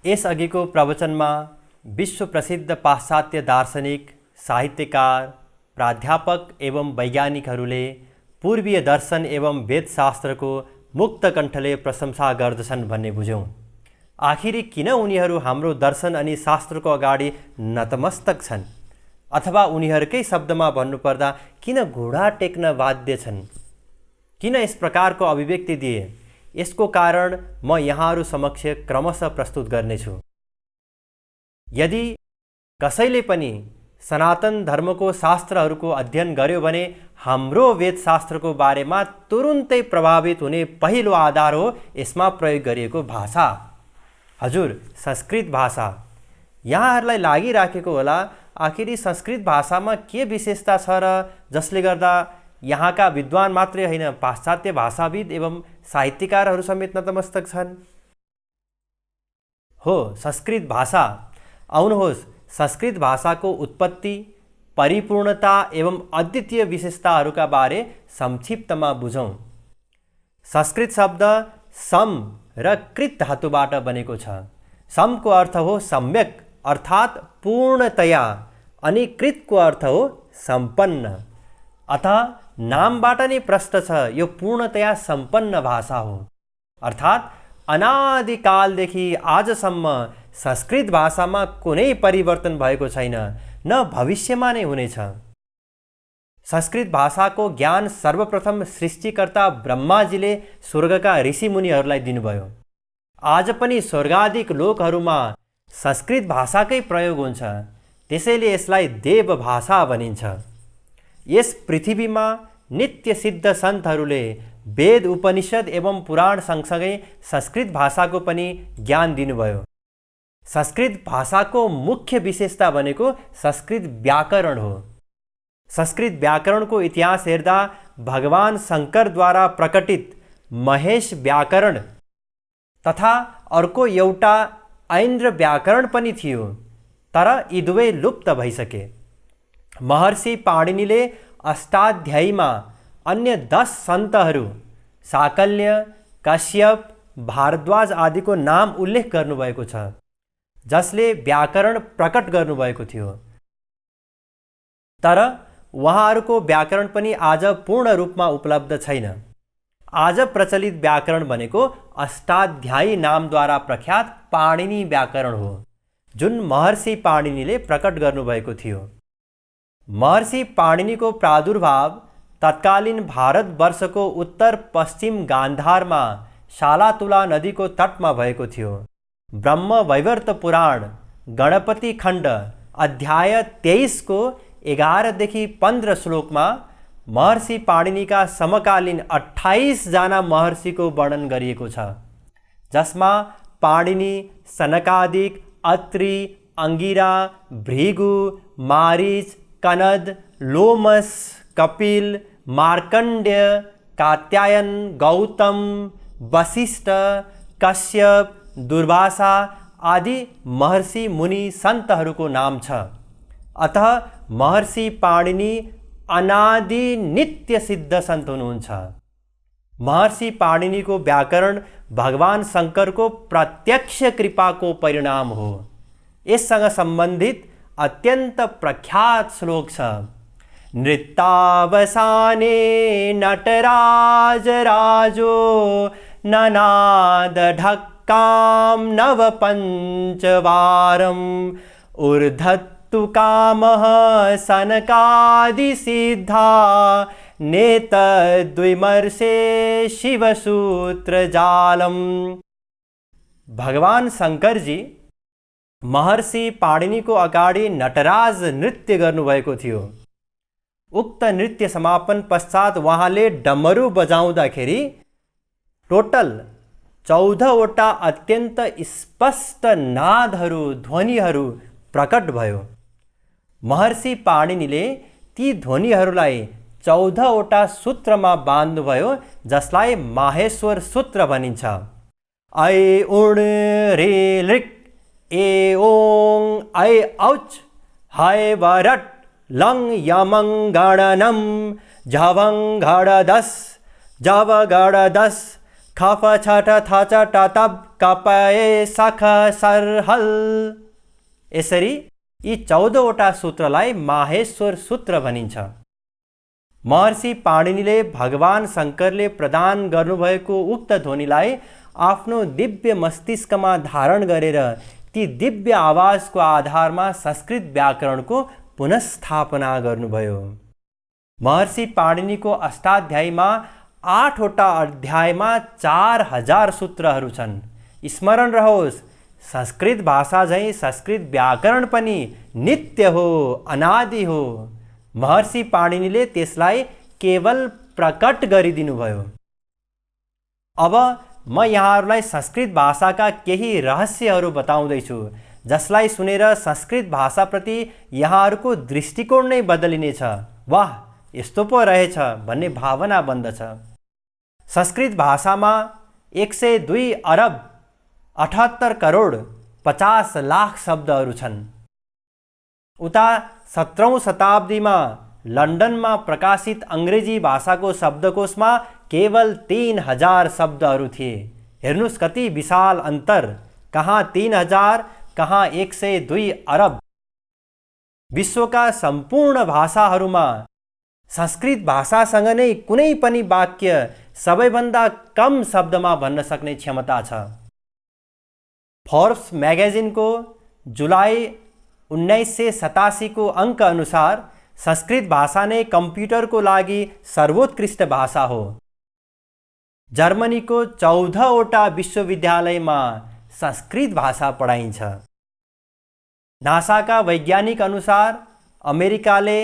यसअघिको प्रवचनमा विश्व प्रसिद्ध पाश्चात्य दार्शनिक, साहित्यकार, प्राध्यापक एवं वैज्ञानिकहरूले पूर्वीय दर्शन एवं वेदशास्त्रको मुक्त कण्ठले प्रशंसा गर्दछन् भन्ने बुझ्यौँ। आखिरी किन उनीहरू हाम्रो दर्शन अनि शास्त्रको अगाडि नतमस्तक छन्, अथवा उनीहरूकै शब्दमा भन्नुपर्दा किन घुँडा टेक्न बाध्य छन्, किन यस प्रकारको अभिव्यक्ति दिए, यसको कारण म यहाँहरू समक्ष क्रमशः प्रस्तुत गर्नेछु। यदि कसैले पनि सनातन धर्मको शास्त्रहरूको अध्ययन गर्यो भने हाम्रो वेदशास्त्रको बारेमा तुरुन्तै प्रभावित हुने पहिलो आधार हो यसमा प्रयोग गरिएको भाषा। हजुर, संस्कृत भाषा। यहाँहरूलाई लागिराखेको होला आखिर संस्कृत भाषामा के विशेषता छ र जसले गर्दा यहाँका विद्वान मात्रै होइन पाश्चात्य भाषाविद एवं साहित्यकारहरू समेत नतमस्तक छन्। हो, संस्कृत भाषा। आउनुहोस् संस्कृत भाषाको उत्पत्ति, परिपूर्णता एवं अद्वितीय विशेषताहरूका बारे संक्षिप्तमा बुझौँ। संस्कृत शब्द सम र कृत धातुबाट बनेको छ। समको अर्थ हो सम्यक अर्थात् पूर्णतया अनि कृतको अर्थ हो सम्पन्न। अतः नामबाट नै प्रष्ट छ यो पूर्णतया सम्पन्न भाषा हो। अर्थात् अनादिकालदेखि आजसम्म संस्कृत भाषामा कुनै परिवर्तन भएको छैन, न भविष्यमा नै हुनेछ। संस्कृत भाषाको ज्ञान सर्वप्रथम सृष्टिकर्ता ब्रह्माजीले स्वर्गका ऋषिमुनिहरूलाई दिनुभयो। आज पनि स्वर्गादिक लोकहरूमा संस्कृत भाषाकै प्रयोग हुन्छ, त्यसैले यसलाई देव भाषा भनिन्छ। यस पृथ्वीमा नित्य सिद्ध सन्तहरूले वेद, उपनिषद एवं पुराण सँगसँगै संस्कृत भाषाको पनि ज्ञान दिनुभयो। संस्कृत भाषाको मुख्य विशेषता भनेको संस्कृत व्याकरण हो। संस्कृत व्याकरणको इतिहास हेर्दा भगवान शङ्करद्वारा प्रकटित महेश व्याकरण तथा अर्को एउटा ऐन्द्र व्याकरण पनि थियो, तर यी दुवै लुप्त भइसके। महर्षि पाणिनिले अष्टाध्यायीमा अन्य 10 सन्तहरू साकल्य, कश्यप, भारद्वाज आदिको नाम उल्लेख गर्नुभएको छ, जसले व्याकरण प्रकट गर्नुभएको थियो। तर उहाँहरूको व्याकरण पनि आज पूर्ण रूपमा उपलब्ध छैन। आज प्रचलित व्याकरण भनेको अष्टाध्यायी नामद्वारा प्रख्यात पाणिनि व्याकरण हो, जुन महर्षि पाणिनिले प्रकट गर्नुभएको थियो। महर्षि पाणिनिको प्रादुर्भाव तत्कालीन भारतवर्षको उत्तर पश्चिम गान्धारमा शालातुला नदीको तटमा भएको थियो। ब्रह्म वैवर्त पुराण गणपति खण्ड अध्याय 23 को 11 देखि 15 श्लोकमा महर्षि पाणिनिका समकालीन 28 जना महर्षिको वर्णन गरिएको छ, जसमा पाणिनि, सनकादिक, अत्रि, अंगिरा, भृगु, मारीच, कनद, लोमस, कपिल, मार्कण्डेय, कात्यायन, गौतम, वशिष्ठ, कश्यप, दुर्वासा आदि महर्षि मुनि सन्तहरूको नाम छ। अतः महर्षि पाणिनि अनादि नित्य सिद्ध सन्त हुनुहुन्छ। महर्षि पाणिनिको व्याकरण भगवान शङ्करको प्रत्यक्ष कृपाको परिणाम हो। यससँग सम्बन्धित अत्यन्त प्रख्यात श्लोक छ। नृत्यावसाने नटराज राजो ननाद ढक्कां नव पंचवारं ऊर्धत्तु कामः सनकादि सिद्धा नेतद्विमर्शे शिवसूत्र जालम। भगवान शङ्कर जी महर्षि पाणिनिको अगाडि नटराज नृत्य गर्नुभएको थियो। उक्त नृत्य समापन पश्चात उहाँले डमरू बजाउँदाखेरि टोटल 14 वटा अत्यन्त स्पष्ट नादहरू, ध्वनिहरू प्रकट भयो। महर्षि पाणिनिले ती ध्वनिहरूलाई 14 वटा सूत्रमा बाँध्नुभयो, जसलाई माहेश्वर सूत्र भनिन्छ। ऐ उण रे ऋक् ए ओङ ऐ औच है वरट लं यमं गणनं झवं घडदस जव गडदस खफ छठ थच टतब कपए सख सरहल। यसरी यी 14वटा सूत्रलाई माहेश्वर सूत्र भनिन्छ। महर्षि पाणिनीले भगवान शङ्करले प्रदान गर्नुभएको उक्त ध्वनिलाई आफ्नो दिव्य मस्तिष्कमा धारण गरेर ती दिव्य आवाजको आधारमा संस्कृत व्याकरणको पुनस्थापना गर्नुभयो। महर्षि पाणिनीको अष्टाध्यायीमा 8वटा अध्यायमा 4000 सूत्रहरू छन्। स्मरण रहोस्, संस्कृत भाषा झैं संस्कृत व्याकरण पनि नित्य हो, अनादि हो। महर्षि पाणिनीले त्यसलाई केवल प्रकट गरिदिनुभयो। अब म यहाँहरूलाई संस्कृत भाषाका केही रहस्यहरू बताउँदैछु, जसलाई सुनेर संस्कृत भाषाप्रति यहाँहरूको दृष्टिकोण नै बदलिनेछ। वाह, यस्तो पो रहेछ भन्ने भावना बन्दछ। संस्कृत भाषामा 102 अरब 78 करोड 50 लाख शब्दहरू छन्। उता 17औं शताब्दीमा लन्डनमा प्रकाशित अङ्ग्रेजी भाषाको शब्दकोशमा केवल 3000 शब्दहरू थिए। हेर्नुस् कति विशाल अन्तर, कहाँ 3000, कहाँ 102 अरब। विश्वका सम्पूर्ण भाषाहरूमा संस्कृत भाषासँग नै कुनै पनि वाक्य सबैभन्दा कम शब्दमा भन्न सक्ने क्षमता छ। फोर्ब्स म्यागजिनको जुलाई 1987 को अङ्क अनुसार संस्कृत भाषा नै कम्प्युटरको लागि सर्वोत्कृष्ट भाषा हो। जर्मनीको 14वटा विश्वविद्यालयमा संस्कृत भाषा पढाइन्छ। नासाका वैज्ञानिक अनुसार अमेरिकाले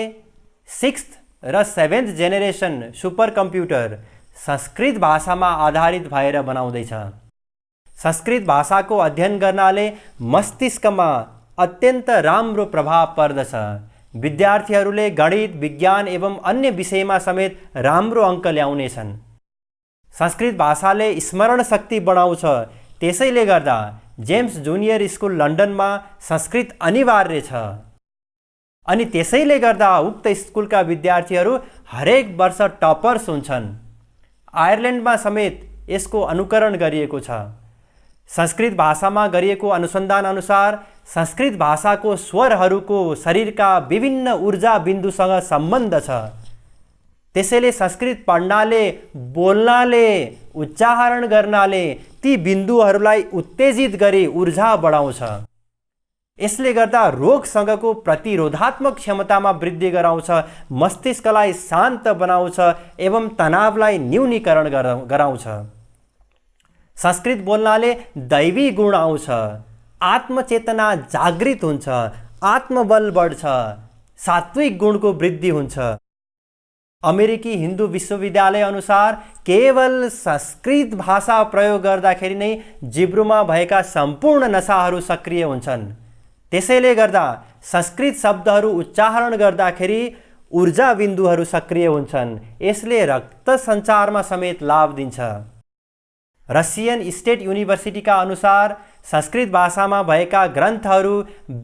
6th र 7th जेनेरेसन सुपर कम्प्युटर संस्कृत भाषामा आधारित भएर बनाउँदैछ। संस्कृत भाषाको अध्ययन गर्नाले मस्तिष्कमा अत्यन्त राम्रो प्रभाव पर्दछ। विद्यार्थीहरूले गणित, विज्ञान एवं अन्य विषयमा समेत राम्रो अङ्क ल्याउनेछन्। संस्कृत भाषाले स्मरण शक्ति बढाउँछ। त्यसैले गर्दा जेम्स जुनियर स्कुल लन्डनमा संस्कृत अनिवार्य छ। अनि त्यसैले गर्दा उक्त स्कुलका विद्यार्थीहरू हरेक वर्ष टपर्स हुन्छन्। आयरल्यान्डमा समेत यसको अनुकरण गरिएको छ। संस्कृत भाषामा गरिएको अनुसन्धान अनुसार संस्कृत भाषाको स्वरहरूको शरीरका विभिन्न ऊर्जा बिन्दुसँग सम्बन्ध छ। त्यसैले संस्कृत पढ्नाले, बोल्नाले, उच्चारण गर्नाले ती बिन्दुहरूलाई उत्तेजित गरी ऊर्जा बढाउँछ। यसले गर्दा रोगसँगको प्रतिरोधात्मक क्षमतामा वृद्धि गराउँछ, मस्तिष्कलाई शान्त बनाउँछ एवं तनावलाई न्यूनीकरण गराउँछ। संस्कृत बोल्नाले दैवी गुण आउँछ, आत्मचेतना जागृत हुन्छ, आत्मबल बढ्छ, सात्विक गुणको वृद्धि हुन्छ। अमेरिकी हिन्दू विश्वविद्यालय अनुसार केवल संस्कृत भाषा प्रयोग गर्दाखेरि नै जिब्रोमा भएका सम्पूर्ण नसाहरू सक्रिय हुन्छन्। त्यसैले गर्दा संस्कृत शब्दहरू उच्चारण गर्दाखेरि ऊर्जा बिन्दुहरू सक्रिय हुन्छन्। यसले रक्त सञ्चारमा समेत लाभ दिन्छ। रसियन स्टेट युनिभर्सिटीका अनुसार संस्कृत भाषामा भएका ग्रन्थहरू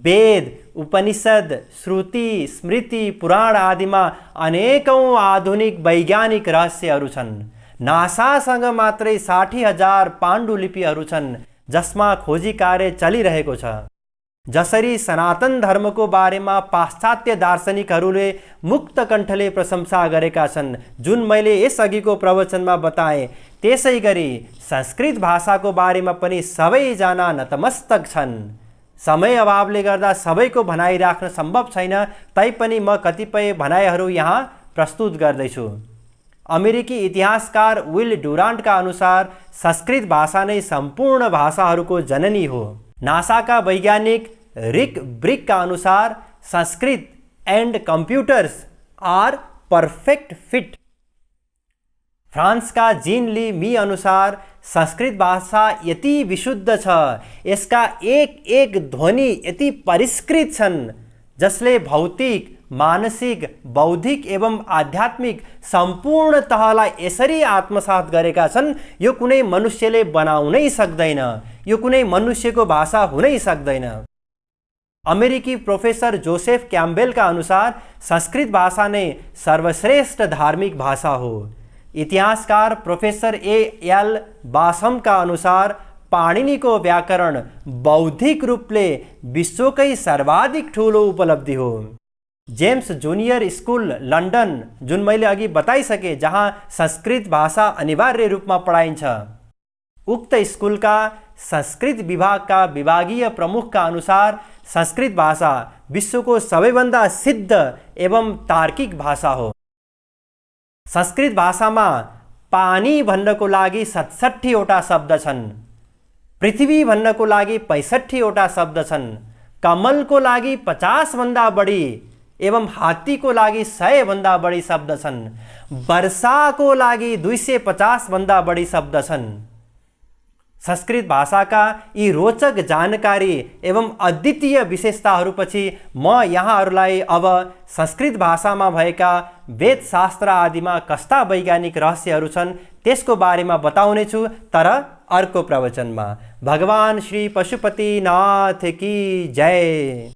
वेद, उपनिषद, श्रुति, स्मृति, पुराण आदिमा अनेकौं आधुनिक वैज्ञानिक रहस्यहरू छन्। नासासँग मात्रै 60,000 पाण्डुलिपिहरू छन्, जसमा खोजी कार्य चलिरहेको छ। जसरी सनातन धर्मको बारेमा पाश्चात्य दार्शनिकहरूले मुक्त कण्ठले प्रशंसा गरेका छन्, जुन मैले यसअघिको प्रवचनमा बताएँ, त्यसै गरी संस्कृत भाषाको बारेमा पनि सबैजना नतमस्तक छन्। समय अभावले गर्दा सबैको भनाइ राख्न सम्भव छैन, तैपनि म कतिपय भनाइहरू यहाँ प्रस्तुत गर्दैछु। अमेरिकी इतिहासकार विल डुरान्टका अनुसार संस्कृत भाषा नै सम्पूर्ण भाषाहरूको जननी हो। नासाका वैज्ञानिक रिक ब्रिकका अनुसार Sanskrit and computers are perfect fit. फ्रान्सका जीन ली मी अनुसार संस्कृत भाषा यति विशुद्ध छ, यसका एक एक ध्वनि यति परिष्कृत छन्, जसले भौतिक, मानसिक, बौद्धिक एवं आध्यात्मिक सम्पूर्ण तहलाई यसरी आत्मसात गरेका छन्, यो कुनै मनुष्यले बनाउनै सक्दैन, यो कुनै मनुष्यको भाषा हुनै सक्दैन। अमेरिकी प्रोफेसर जोसेफ क्याम्बेलका अनुसार संस्कृत भाषा नै सर्वश्रेष्ठ धार्मिक भाषा हो। इतिहासकार प्रोफेसर ए.एल. बासमका अनुसार पाणिनीको व्याकरण बौद्धिक रूपले विश्वकै सर्वाधिक ठुलो उपलब्धि हो। जेम्स जूनियर स्कुल लन्डन, जुन मैले अघि बताइसकेँ, जहाँ संस्कृत भाषा अनिवार्य रूपमा पढाइन्छ, उक्त स्कुलका संस्कृत विभागका विभागीय प्रमुखका अनुसार संस्कृत भाषा विश्वको सबैभन्दा सिद्ध एवं तार्किक भाषा हो। संस्कृत भाषामा पानी भन्नको लागि 67 वटा शब्द छन्, पृथ्वी भन्नको लागि 65 वटा शब्द छन्, कमलको लागि 50 भन्दा बढी एवं हात्तीको लागि 100 भन्दा बढी शब्द छन्, वर्षाको लागि 250 भन्दा बढी शब्द छन्। संस्कृत भाषाका यी रोचक जानकारी एवं अद्वितीय विशेषताहरूपछि म यहाँहरूलाई अब संस्कृत भाषामा भएका वेदशास्त्र आदिमा कस्ता वैज्ञानिक रहस्यहरू छन् त्यसको बारेमा बताउनेछु, तर अर्को प्रवचनमा। भगवान श्री पशुपतिनाथ की जय।